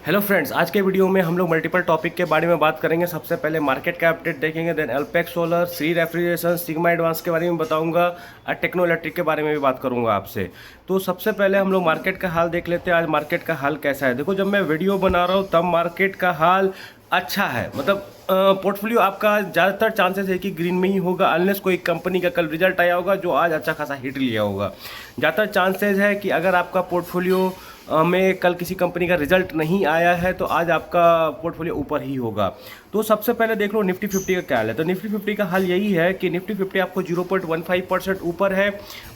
Hello friends, आज के video में हम लोग मल्टीपल टॉपिक के बारे में बात करेंगे। सबसे पहले मार्केट का अपडेट देखेंगे, then Alpex solar, Shri refrigeration, Sigma advance के बारे में बताऊंगा और टेक्नो इलेक्ट्रिक के बारे में भी बात करूंगा आपसे। तो सबसे पहले हम लोग मार्केट का हाल देख लेते हैं। आज मार्केट का हाल कैसा है। देखो, जब मैं वीडियो बना रहा हूँ तब मार्केट का हाल अच्छा है, मतलब पोर्टफोलियो आपका ज़्यादातर चांसेस है कि ग्रीन में ही होगा, अनलेस कोई कंपनी का कल रिजल्ट आया होगा जो आज अच्छा खासा हिट लिया होगा। ज़्यादातर चांसेस है कि अगर आपका पोर्टफोलियो में कल किसी कंपनी का रिजल्ट नहीं आया है तो आज आपका पोर्टफोलियो ऊपर ही होगा। तो सबसे पहले देख लो निफ्टी 50 का क्या हाल है। तो निफ्टी 50 का हाल यही है कि निफ्टी 50 आपको 0.15% ऊपर है,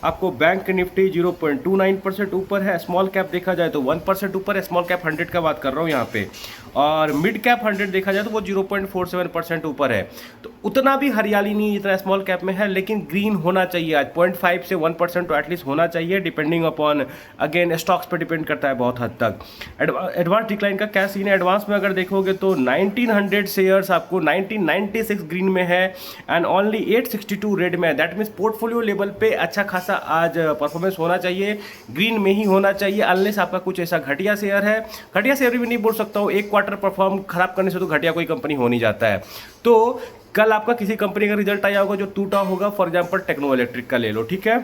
आपको बैंक निफ्टी 0.29% ऊपर है। स्मॉल कैप देखा जाए तो 1% ऊपर है, स्मॉल कैप 100 का बात कर रहा हूँ यहाँ पे। और मिड कैप 100 देखा जाए तो वो 0.47% ऊपर है। तो उतना भी हरियाली नहीं जितना स्मॉल कैप में है, लेकिन ग्रीन होना चाहिए आज। 0.5 से 1% तो एटलीस्ट होना चाहिए, डिपेंडिंग अपॉन अगेन स्टॉक्स पे डिपेंड करता है बहुत हद तक। एडवांस डिक्लाइन का क्या सीन है। एडवांस में अगर देखोगे तो 1900 शेयर्स आपको 1996 ग्रीन में है एंड ओनली 862 रेड में है। दैट मीन्स पोर्टफोलियो लेवल पे अच्छा खासा आज परफॉर्मेंस होना चाहिए, ग्रीन में ही होना चाहिए, अनलेस आपका कुछ ऐसा घटिया शेयर है। घटिया शेयर भी नहीं बोल सकता हूँ, एक क्वार्टर परफॉर्म खराब करने से तो घटिया कोई कंपनी हो नहीं जाता है। तो कल आपका किसी कंपनी का रिजल्ट आया होगा जो टूटा होगा, फॉर एग्जाम्पल टेक्नो इलेक्ट्रिक का ले लो, ठीक है।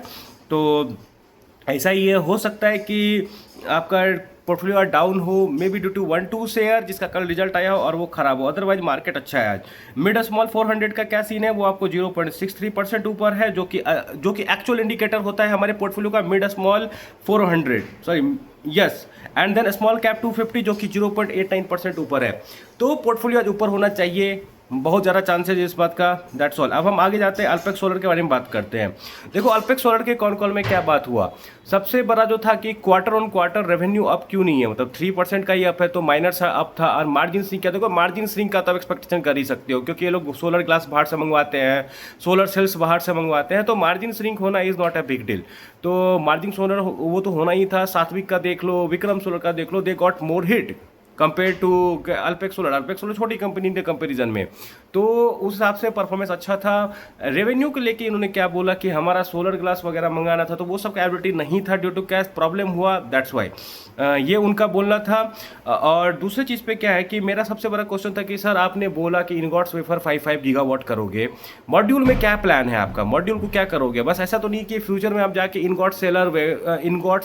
तो ऐसा ही ये हो सकता है कि आपका पोर्टफोलियो डाउन हो, may be due to 1-2 share जिसका कल रिजल्ट आया हो और वो खराब हो, अदरवाइज मार्केट अच्छा है आज। मिड स्मॉल 400 का क्या सीन है, वो आपको 0.63% ऊपर है, जो कि एक्चुअल इंडिकेटर होता है हमारे पोर्टफोलियो का। Mid small 400, sorry, yes, and then small cap 250 जो कि 0.89% ऊपर है। तो पोर्टफोलियो आज ऊपर होना चाहिए, बहुत ज़्यादा चांसेस है इस बात का। That's all. अब हम आगे जाते हैं, अल्पेक्स सोलर के बारे में बात करते हैं। देखो, अल्पेक्स सोलर के कॉल में क्या बात हुआ। सबसे बड़ा जो था कि quarter on quarter revenue up क्यों नहीं है, मतलब 3% का ही अप है, तो माइनर सा अप था। और मार्जिन श्रिंक क्या, देखो मार्जिन श्रिंक का तो एक्सपेक्टेशन कर ही सकते हो, क्योंकि ये लोग सोलर ग्लास बाहर से मंगवाते हैं, सोलर सेल्स बाहर से मंगवाते हैं, तो मार्जिन श्रिंक होना is not a big deal. तो मार्जिन सोलर वो तो होना ही था। सात्विक का देख लो, विक्रम सोलर का देख लो, they got more hit compare to Alpex solar. Alpex solar छोटी कंपनी के कंपेरिजन में, तो उस हिसाब से परफॉर्मेंस अच्छा था। रेवेन्यू को लेके इन्होंने क्या बोला कि हमारा सोलर ग्लास वगैरह मंगाना था, तो वो सब एबिलिटी नहीं था, ड्यू टू कैश प्रॉब्लम हुआ, दैट्स वाई। ये उनका बोलना था। और दूसरी चीज़ पे क्या है कि मेरा सबसे बड़ा क्वेश्चन था कि सर आपने बोला कि इनगॉट्स वेफर 5 गीगावाट करोगे, मॉड्यूल में क्या प्लान है आपका, मॉड्यूल को क्या करोगे। बस ऐसा तो नहीं कि फ्यूचर में आप जाके इनगॉट्स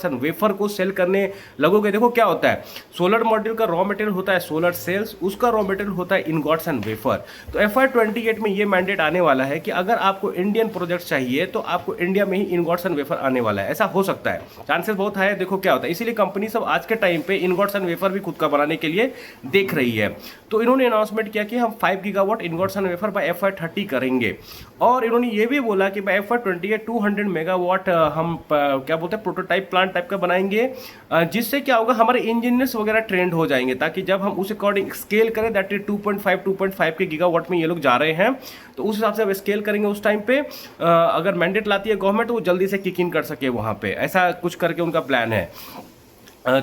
एंड वेफर को सेल करने लगोगे। देखो क्या होता है, सोलर मॉड्यूल का रॉ मटेरियल होता है सोलर सेल्स, उसका रॉ मटेरियल होता है इनगॉट्स एंड वेफर। तो FY28 में ये मैंडेट आने वाला है कि अगर आपको इंडियन प्रोजेक्ट चाहिए तो आपको इंडिया में ही इनगॉट्स एंड वेफर आने वाला है। ऐसा हो सकता है, चांसेस बहुत हाई है। देखो क्या होता है, इसीलिए कंपनी सब आज के टाइम पे इनगॉट्स एंड वेफर भी खुद का बनाने के लिए देख रही है। तो इन्होंने अनाउंसमेंट किया कि हम 5 gigawatt ingots and wafer by FY30 करेंगे। और इन्होंने ये भी बोला कि बाय FY28 200 मेगावाट हम क्या बोलते हैं प्रोटोटाइप प्लांट टाइप का बनाएंगे, जिससे क्या होगा हमारे इंजीनियर्स वगैरह ट्रेंड हो जाएंगे, ताकि जब हम उस अकॉर्डिंग स्केल करें, दैट इज 2.5 के गीगावाट में ये लोग जा रहे हैं, तो उस हिसाब से अब स्केल करेंगे उस टाइम पे। अगर मैंडेट लाती है गवर्नमेंट तो वो जल्दी से किक इन कर सके वहाँ पे, ऐसा कुछ करके उनका प्लान है।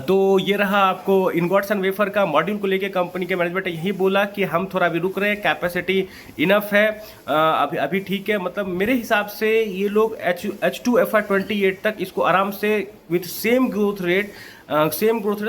तो ये रहा आपको इनगॉट्स एंड वेफर का। मॉड्यूल को लेके कंपनी के मैनेजमेंट ने यही बोला कि हम थोड़ा अभी रुक रहे हैं, कैपेसिटी इनफ है, अभी ठीक है। मतलब मेरे हिसाब से ये लोग H2 FY28 तक इसको आराम से with same growth rate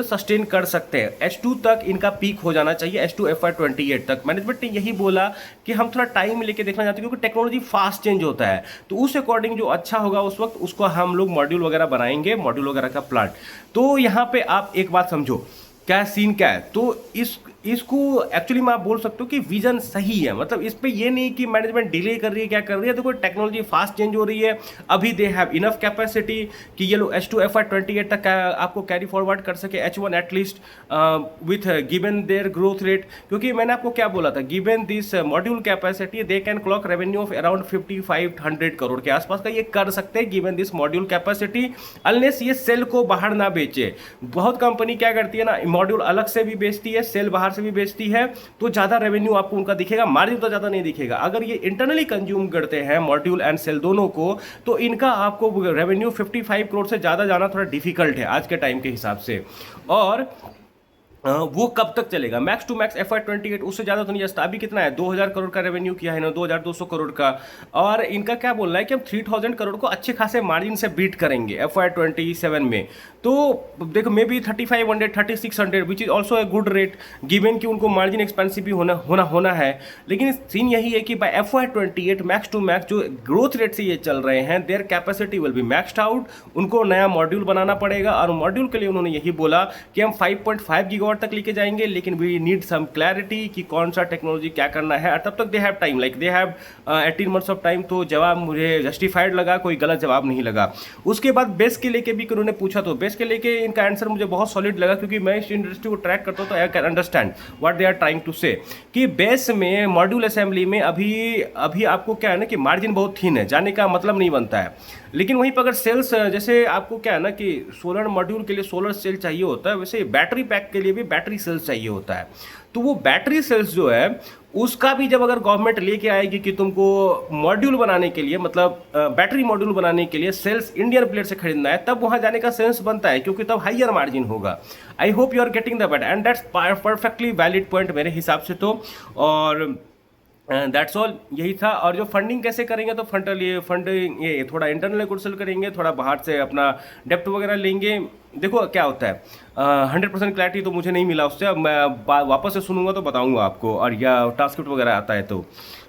sustain कर सकते हैं। H2 तक इनका पीक हो जाना चाहिए, H2 FY28 तक। मैनेजमेंट ने यही बोला कि हम थोड़ा टाइम लेके देखना चाहते हैं, क्योंकि टेक्नोलॉजी फास्ट चेंज होता है, तो उस अकॉर्डिंग जो अच्छा होगा उस वक्त उसको हम लोग मॉड्यूल वगैरह बनाएंगे, मॉड्यूल वगैरह का प्लांट। तो यहाँ पे आप एक बात समझो क्या सीन क्या है। तो इसको एक्चुअली में आप बोल सकते हो कि विजन सही है, मतलब इस पे ये नहीं कि मैनेजमेंट डिले कर रही है क्या कर रही है। देखो टेक्नोलॉजी फास्ट चेंज हो रही है, अभी दे हैव इनफ कैपेसिटी कि ये लोग H2 FY28 तक आपको कैरी फॉरवर्ड कर सके, H1 at least with given their growth rate. क्योंकि मैंने आपको क्या बोला था, given this module capacity they can clock revenue of around 5500 crore के आसपास का ये कर सकते हैं, given this module capacity, unless ये सेल को बाहर ना बेचे। बहुत कंपनी क्या करती है ना, मॉड्यूल अलग से भी बेचती है, सेल बाहर से भी बेचती है, तो ज़्यादा रेवेन्यू आपको उनका दिखेगा, मार्जिन तो ज़्यादा नहीं दिखेगा। अगर ये इंटरनली कंज्यूम करते हैं मॉड्यूल एंड सेल दोनों को, तो इनका आपको रेवेन्यू 55 करोड़ से ज़्यादा जाना थोड़ा डिफिकल्ट है आज के टाइम के हिसाब से। और वो कब तक चलेगा? मैक्स टू मैक्स FY 28, उससे ज़्यादा तो नहीं जा सकता। अभी कितना है, 2000 करोड़ का रेवेन्यू किया है ना, 2200 करोड़ का। और इनका क्या बोलना है कि हम 3000 करोड़ को अच्छे खासे मार्जिन से बीट करेंगे FY 27 में। तो देखो, may be 3500 3600, which is also a good rate, given कि उनको मार्जिन एक्सपेंसिव भी होना है। लेकिन सीन यही है कि by FY 28 max to max जो ग्रोथ रेट से ये चल रहे हैं, their capacity will be maxed out. उनको नया मॉड्यूल बनाना पड़ेगा, और मॉड्यूल के लिए उन्होंने यही बोला कि हम 5.5 गीगावाट तक लेके जाएंगे, लेकिन वी नीड सम क्लैरिटी कि कौन सा टेक्नोलॉजी क्या करना है। और तब तक they have time, like they have 18 months of time. तो जवाब मुझे जस्टिफाइड लगा, कोई गलत जवाब नहीं लगा। उसके बाद बेस के लेके भी उन्होंने पूछा, तो बेस के लेके इनका आंसर मुझे बहुत सॉलिड लगा, क्योंकि मैं इस इंडस्ट्री को ट्रैक करता हूँ, तो I can understand what they are trying to say. कि बेस में मॉड्यूल असेंबली में अभी आपको क्या है ना कि मार्जिन बहुत थीन है, जाने का मतलब नहीं बनता है। लेकिन वहीं पर अगर सेल्स, जैसे आपको क्या है ना कि सोलर मॉड्यूल के लिए सोलर सेल चाहिए होता है, वैसे बैटरी पैक के लिए भी बैटरी सेल्स चाहिए होता है। तो वो बैटरी सेल्स जो है, उसका भी जब अगर गवर्नमेंट लेके आएगी कि तुमको मॉड्यूल बनाने के लिए, मतलब बैटरी मॉड्यूल बनाने के लिए सेल्स इंडियन प्लेयर से खरीदना है, तब वहाँ जाने का सेंस बनता है, क्योंकि तब हाइयर मार्जिन होगा। I hope you are getting the bat, and that's perfectly valid point मेरे हिसाब से तो। और दैट्स ऑल, यही था। और जो फंडिंग कैसे करेंगे, तो फंडिंग ये थोड़ा इंटरनल एक्विजिशन करेंगे, थोड़ा बाहर से अपना डेप्ट वगैरह लेंगे। देखो क्या होता है, 100% क्लैरिटी तो मुझे नहीं मिला उससे, अब मैं वापस से सुनूंगा तो बताऊंगा आपको, और या ट्रांसक्रिप्ट वगैरह आता है तो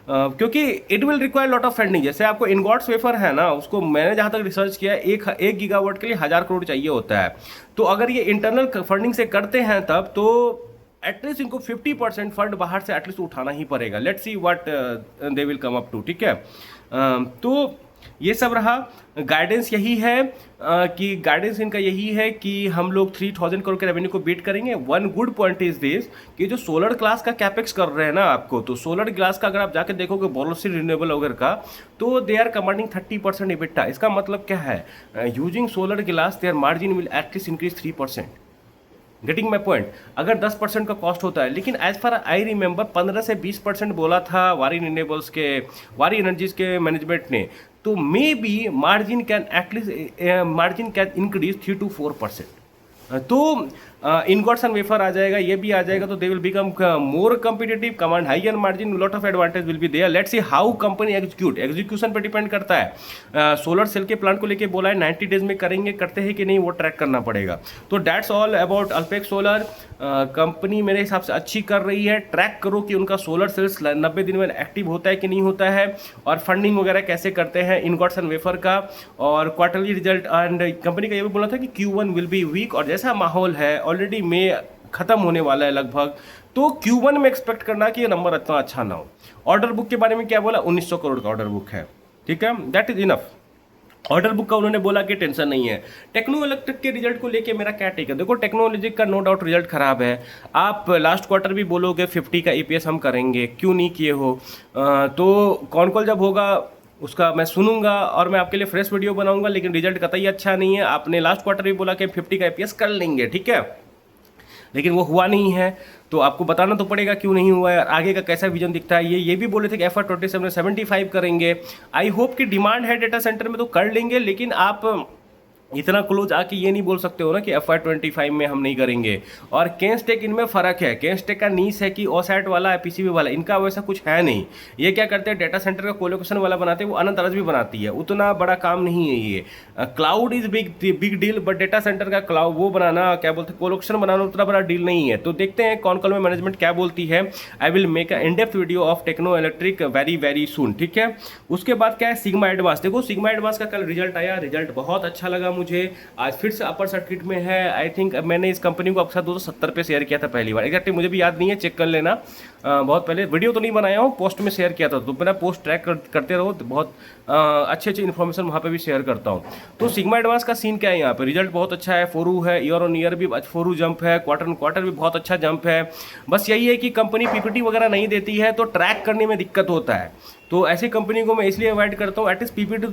क्योंकि it will require lot of funding. जैसे आपको इनगॉट्स वेफर है ना, उसको मैंने जहाँ तक रिसर्च किया, एक गीगावाट के लिए 1000 करोड़ चाहिए होता है। तो अगर ये इंटरनल फंडिंग से करते हैं तब तो एटलीस्ट इनको 50% फंड बाहर से एटलीस्ट उठाना ही पड़ेगा। Let's see what they will come up to, ठीक है। तो ये सब रहा। गाइडेंस यही है कि गाइडेंस इनका यही है कि हम लोग 3000 करोड़ के रेवेन्यू को बीट करेंगे। One good point is this कि जो सोलर ग्लास का कैपेक्स कर रहे हैं ना आपको, तो सोलर ग्लास का अगर आप जाके देखोगे बोरोसिल रिन्यूएबल वगैरह का, तो दे आर कमांडिंग 30% इबिट्टा। इसका मतलब क्या है, using solar glass their margin will at least increase 3%। Getting my point. अगर 10% का कॉस्ट होता है, लेकिन एज फार आई रिमेंबर 15 से 20% बोला था वारी रिन्यूएबल्स के, वारी एनर्जीज के मैनेजमेंट ने। तो may be margin can increase 3 to 4%। तो इनगॉट्स एंड वेफर आ जाएगा, ये भी आ जाएगा, तो they will become more competitive, command higher margin, lot of advantage will be there. Let's see how company execution पे डिपेंड करता है। सोलर सेल के प्लांट को लेके बोला है 90 डेज में करेंगे, करते हैं कि नहीं वो ट्रैक करना पड़ेगा। तो that's all about Alpex solar. Company मेरे हिसाब से अच्छी कर रही है। ट्रैक करो कि उनका सोलर सेल्स 90 दिन में एक्टिव होता है कि नहीं होता है, और फंडिंग वगैरह कैसे करते हैं इनगॉट्स एंड वेफर का, और क्वार्टरली रिजल्ट। एंड कंपनी का ये भी बोला था कि Q1 विल बी वीक, और जैसा माहौल है ऑलरेडी मई खत्म होने वाला है लगभग, तो Q1 में एक्सपेक्ट करना कि ये नंबर इतना अच्छा ना हो। ऑर्डर बुक के बारे में क्या बोला, 1900 करोड़ का ऑर्डर बुक है, ठीक है, that is enough. Order book का उन्होंने बोला कि टेंशन नहीं है। टेक्नो इलेक्ट्रिक के रिजल्ट को लेके मेरा क्या टेक है, देखो टेक्नोलॉजी का नो डाउट रिजल्ट खराब है। आप लास्ट क्वार्टर भी बोलोगे 50 का EPS हम करेंगे, क्यों नहीं किए हो। तो कौन कॉल जब होगा उसका मैं सुनूंगा, और मैं आपके लिए फ्रेश वीडियो बनाऊंगा, लेकिन रिजल्ट कतई अच्छा नहीं है। आपने लास्ट क्वार्टर भी बोला कि 50 का EPS कर लेंगे, ठीक है, लेकिन वो हुआ नहीं है। तो आपको बताना तो पड़ेगा क्यों नहीं हुआ है, आगे का कैसा विजन दिखता है। ये भी बोले थे कि FY 27 में 75 करेंगे। आई होप कि डिमांड है डेटा सेंटर में तो कर लेंगे, लेकिन आप इतना क्लोज आके ये नहीं बोल सकते हो ना कि FY 25 में हम नहीं करेंगे। और केंसटेक इनमें फ़र्क है, केंसटेक का नीस है कि ओसैट वाला है, PCB वाला, इनका वैसा कुछ है नहीं। ये क्या करते हैं, डेटा सेंटर का कोलोकेशन वाला बनाते हैं, वो अनंत अरज भी बनाती है, उतना बड़ा काम नहीं है ये। Cloud is big deal, but data centre का क्लाउड वो बनाना, क्या बोलते हैं, कोलोकेशन बनाना उतना बड़ा डील नहीं है। तो देखते हैं कौन कॉल में मैनेजमेंट क्या बोलती है। I will make a in depth video of techno electric very very soon, ठीक है। उसके बाद क्या है, सिग्मा एडवांस। देखो सिग्मा एडवांस का कल रिजल्ट आया, रिजल्ट बहुत अच्छा लगा मुझे। आज फिर से अपर सर्किट में है। आई थिंक मैंने इस कंपनी को आपके साथ 270 पे शेयर किया था पहली बार, एक्जैक्टली मुझे भी याद नहीं है, चेक कर लेना। बहुत पहले वीडियो तो नहीं बनाया हूँ, पोस्ट में शेयर किया था, तो मेरा पोस्ट ट्रैक करते रहो, तो बहुत अच्छी अच्छी इन्फॉर्मेशन वहाँ पे भी शेयर करता हूँ। तो सिग्मा एडवांस का सीन क्या है, यहाँ पे रिजल्ट बहुत अच्छा है, 4 है, ईयर ऑन ईयर भी 4 जंप है, क्वार्टर ऑन क्वार्टर भी बहुत अच्छा जंप है। बस यही है कि कंपनी PPT वगैरह नहीं देती है, तो ट्रैक करने में दिक्कत होता है। तो ऐसी कंपनी को मैं इसलिए अवॉइड करता हूँ। एटलीस्ट PPT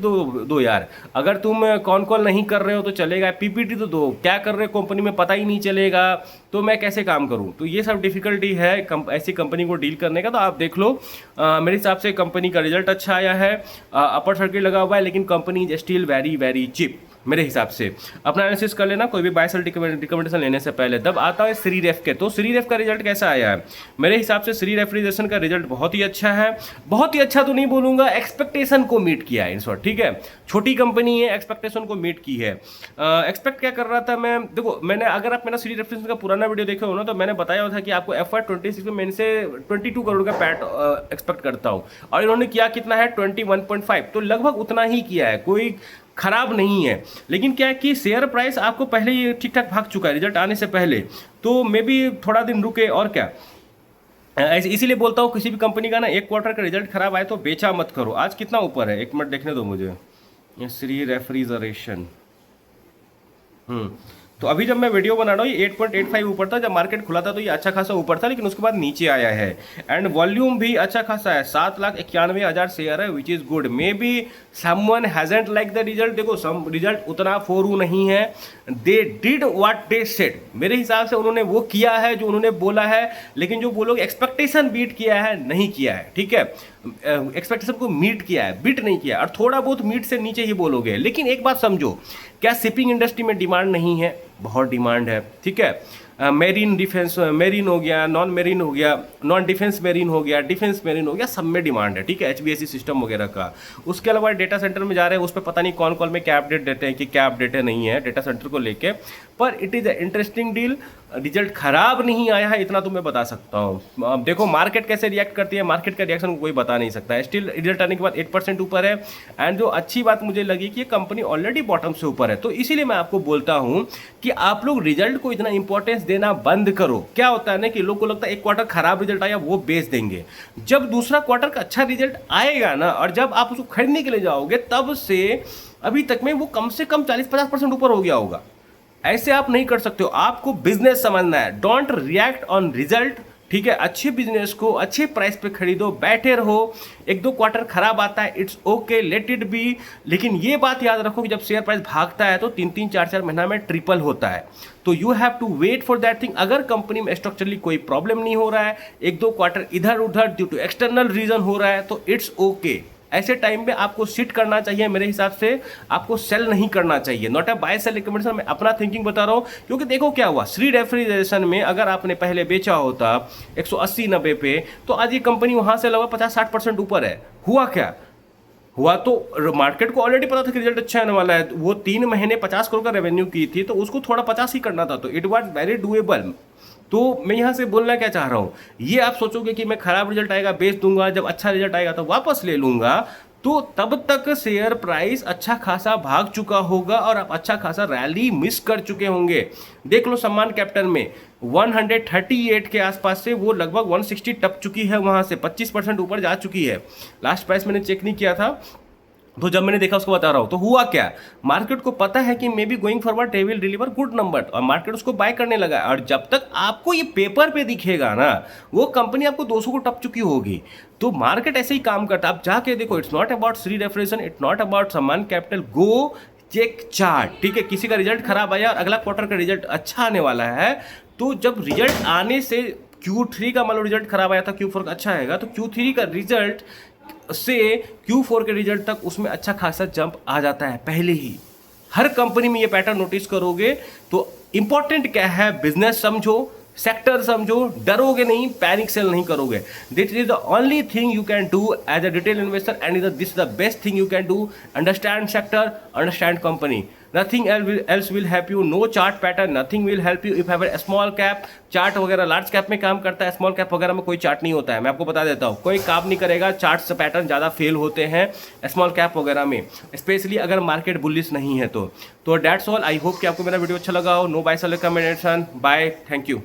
दो यार, अगर तुम कॉन कॉल नहीं कर रहे हो तो चलेगा, PPT तो दो, क्या कर रहे हो कंपनी में पता ही नहीं चलेगा, तो मैं कैसे काम करूँ। तो ये सब डिफिकल्टी है ऐसी कंपनी को डील करने का। तो आप देख लो, मेरे हिसाब से कंपनी का रिजल्ट अच्छा आया है, अपर सर्किट लगा हुआ है, लेकिन company is still very very cheap. मेरे हिसाब से अपना एनालिसिस कर लेना कोई भी बाय सेल रिकमेंडेशन लेने से पहले। तब आता है श्री रेफ के, तो श्री रेफ का रिजल्ट कैसा आया है? मेरे हिसाब से श्री रेफ्रिजरेशन का रिजल्ट बहुत ही अच्छा है। बहुत ही अच्छा तो नहीं बोलूंगा, एक्सपेक्टेशन को मीट किया है इन शॉर्ट, ठीक है। छोटी कंपनी है, एक्सपेक्टेशन को मीट की है। एक्सपेक्ट क्या कर रहा था मैं, देखो मैंने, अगर आप मेरा श्री रेफ्रिजरेशन का पुराना वीडियो देखे हो ना, तो मैंने बताया था कि आपको FY26 में मैं इनसे 22 करोड़ का पैट एक्सपेक्ट करता हूँ, और इन्होंने किया कितना है 21.5, तो लगभग उतना ही किया है, कोई खराब नहीं है। लेकिन क्या है कि शेयर प्राइस आपको पहले ही ठीक ठाक भाग चुका है रिजल्ट आने से पहले, तो मे भी थोड़ा दिन रुके। और क्या, इसीलिए बोलता हूँ किसी भी कंपनी का ना एक क्वार्टर का रिजल्ट खराब आए तो बेचा मत करो। आज कितना ऊपर है, एक मिनट देखने दो मुझे, ये श्री रेफ्रिजरेशन। तो अभी जब मैं वीडियो बना रहा हूँ ये 8.85 ऊपर था, जब मार्केट खुला था तो ये अच्छा खासा ऊपर था, लेकिन उसके बाद नीचे आया है। एंड वॉल्यूम भी अच्छा खासा है, 7,91,000 शेयर है, which is good. May be someone hasn't like the result. देखो सम रिजल्ट उतना फोरू नहीं है, they did what they said. मेरे हिसाब से उन्होंने वो किया है जो उन्होंने बोला है, लेकिन जो बोलोगे एक्सपेक्टेशन बीट किया है नहीं किया है, ठीक है। एक्सपेक्टेशन को मीट किया है, बीट नहीं किया, और थोड़ा बहुत मीट से नीचे ही बोलोगे। लेकिन एक बात समझो, क्या शिपिंग इंडस्ट्री में डिमांड नहीं है? बहुत डिमांड है, ठीक है। मेरीन डिफेंस, मेरीन हो गया, नॉन मेरीन हो गया, नॉन डिफेंस मेरीन हो गया, डिफेंस मेरीन हो गया, सब में डिमांड है, ठीक है। HVAC सिस्टम वगैरह का। उसके अलावा डेटा सेंटर में जा रहे हैं, उस पर पता नहीं कौन कॉल में क्या अपडेट देते हैं कि क्या अपडेट है नहीं है डेटा सेंटर को लेके, पर it is a interesting deal. Result खराब नहीं आया है, इतना तो मैं बता सकता हूँ। अब देखो मार्केट कैसे रिएक्ट करती है, मार्केट का रिएक्शन कोई बता नहीं सकता है। स्टिल रिजल्ट आने के बाद 8% ऊपर है। एंड जो अच्छी बात मुझे लगी कि ये कंपनी ऑलरेडी बॉटम से ऊपर है, तो इसीलिए मैं आपको बोलता हूँ कि आप लोग रिजल्ट को इतना इंपॉर्टेंस देना बंद करो। क्या होता है ना कि लोग को लगता है एक क्वार्टर खराब रिजल्ट आया वो बेच देंगे। जब दूसरा क्वार्टर का अच्छा रिजल्ट आएगा ना, और जब आप उसको खरीदने के लिए जाओगे, तब से अभी तक में वो कम से कम 40-50% ऊपर हो गया होगा। ऐसे आप नहीं कर सकते हो, आपको बिजनेस समझना है। डोंट रिएक्ट ऑन रिजल्ट, ठीक है। अच्छे बिजनेस को अच्छे प्राइस पे खरीदो, बैठे रहो। एक दो क्वार्टर खराब आता है, it's okay, let it be. लेकिन ये बात याद रखो कि जब शेयर प्राइस भागता है तो 3-3, 4-4 महीना में ट्रिपल होता है, तो you have to wait for that thing. अगर कंपनी में स्ट्रक्चरली कोई प्रॉब्लम नहीं हो रहा है, एक दो क्वार्टर इधर उधर ड्यू टू एक्सटर्नल रीजन हो रहा है, तो इट्स ओके। ऐसे टाइम में आपको सिट करना चाहिए, मेरे हिसाब से आपको सेल नहीं करना चाहिए। Not a buy sell recommendation, मैं अपना थिंकिंग बता रहा हूँ। क्योंकि देखो क्या हुआ, श्री रेफ्रिजरेशन में अगर आपने पहले बेचा होता 180-90 पे, तो आज ये कंपनी वहां से लगभग 50-60% ऊपर है। हुआ क्या हुआ, तो मार्केट को ऑलरेडी पता था कि रिजल्ट अच्छा आने वाला है। वो 3 महीने 50 करोड़ का रेवेन्यू की थी, तो उसको थोड़ा 50 ही करना था, तो इट वॉज वेरी डूएबल। तो मैं यहाँ से बोलना क्या चाह रहा हूँ, ये आप सोचोगे कि मैं खराब रिजल्ट आएगा बेच दूंगा, जब अच्छा रिजल्ट आएगा तो वापस ले लूंगा, तो तब तक शेयर प्राइस अच्छा खासा भाग चुका होगा और आप अच्छा खासा रैली मिस कर चुके होंगे। देख लो सम्मान कैपिटल में 138 के आसपास से वो लगभग 160 टप चुकी है, वहां से 25% ऊपर जा चुकी है। लास्ट प्राइस मैंने चेक नहीं किया था, तो जब मैंने देखा उसको बता रहा हूँ। तो हुआ क्या, मार्केट को पता है कि may be going forward they will deliver good number, और मार्केट उसको बाय करने लगा। और जब तक आपको ये पेपर पे दिखेगा ना, वो कंपनी आपको 200 को टप चुकी होगी। तो मार्केट ऐसे ही काम करता है, आप जाके देखो। It's not about Shri refrigeration, it's not about सम्मान कैपिटल, गो चेक चार्ट, ठीक है। किसी का रिजल्ट खराब आया और अगला क्वार्टर का रिजल्ट अच्छा आने वाला है, तो जब रिजल्ट आने से Q3 का मान लो रिजल्ट खराब आया था, Q4 का अच्छा आएगा, तो Q3 का रिजल्ट से Q4 के रिजल्ट तक उसमें अच्छा खासा जंप आ जाता है पहले ही। हर कंपनी में ये पैटर्न नोटिस करोगे। तो इंपॉर्टेंट क्या है, बिजनेस समझो, सेक्टर समझो, डरोगे नहीं, पैनिक सेल नहीं करोगे। This is the only thing you can do as a retail investor, and this is the best thing you can do. Understand sector, understand company, nothing else will help you. No chart pattern, nothing will help you if you have a small cap. Chart वगैरह large cap में काम करता है, small cap वगैरह में कोई chart नहीं होता है। मैं आपको बता देता हूँ, कोई काम नहीं करेगा। चार्ट्स पैटर्न ज़्यादा फेल होते हैं स्मॉल कैप वगैरह में, स्पेशली अगर मार्केट बुलिश नहीं है तो। That's all. आई होप कि आपको मेरा वीडियो अच्छा लगा हो। No buy sell recommendation. Bye, thank you.